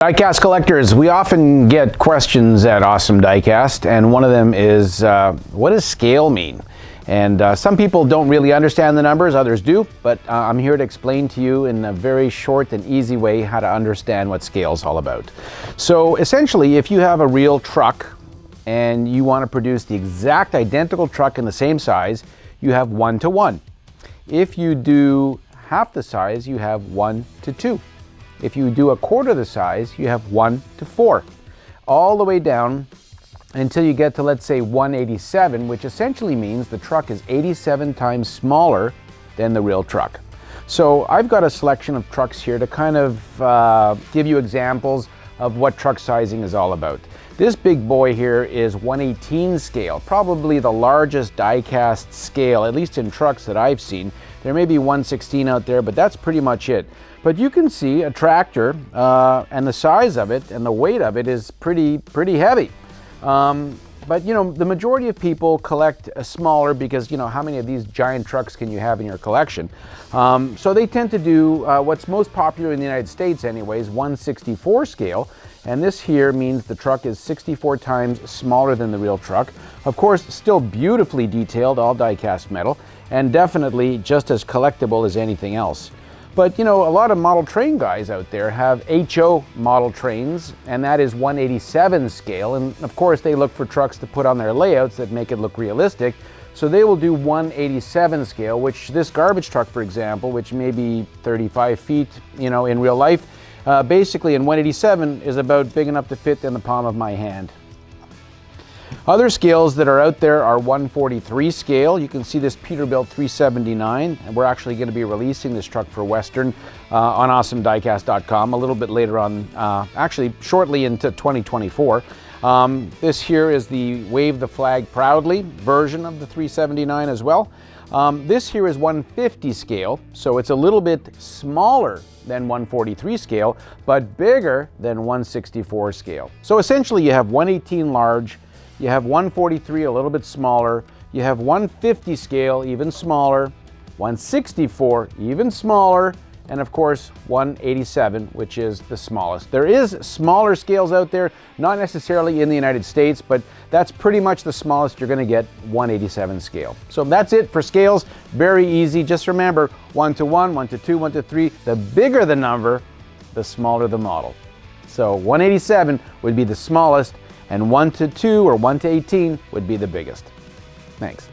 Diecast collectors, we often get questions at Awesome Diecast, and one of them is, what does scale mean? And some people don't really understand the numbers, others do, but I'm here to explain to you in a very short and easy way how to understand what scale is all about. So essentially, if you have a real truck and you want to produce the exact identical truck in the same size, you have 1:1. If you do half the size, you have 1:2. If you do a quarter the size, you have 1:4, all the way down until you get to, let's say, 187, which essentially means the truck is 87 times smaller than the real truck. So I've got a selection of trucks here to kind of give you examples of what truck sizing is all about. This big boy here is 118 scale, probably the largest die-cast scale, at least in trucks that I've seen. There may be 116 out there, but that's pretty much it. But you can see a tractor and the size of it and the weight of it is pretty heavy. But you know, the majority of people collect a smaller because, you know, how many of these giant trucks can you have in your collection? So they tend to do what's most popular in the United States anyways, 164 scale. And this here means the truck is 64 times smaller than the real truck. Of course, still beautifully detailed, all die-cast metal, and definitely just as collectible as anything else. But you know, a lot of model train guys out there have HO model trains, and that is 187 scale. And of course, they look for trucks to put on their layouts that make it look realistic. So they will do 187 scale, which this garbage truck, for example, which may be 35 feet, you know, in real life, basically in 187 is about big enough to fit in the palm of my hand. Other scales that are out there are 143 scale. You can see this Peterbilt 379, and we're actually going to be releasing this truck for Western on awesomediecast.com a little bit later on, actually shortly into 2024. This here is the Wave the Flag Proudly version of the 379 as well. This here is 150 scale, so it's a little bit smaller than 143 scale, but bigger than 164 scale. So essentially you have 118 large, you have 143 a little bit smaller, you have 150 scale even smaller, 164 even smaller, and of course 187, which is the smallest. There is smaller scales out there, not necessarily in the United States, but that's pretty much the smallest you're going to get, 187 scale. So that's it for scales. Very easy. Just remember 1:1, 1:2, 1:3. The bigger the number, the smaller the model. So 187 would be the smallest, and 1:2 or 1:18 would be the biggest. Thanks.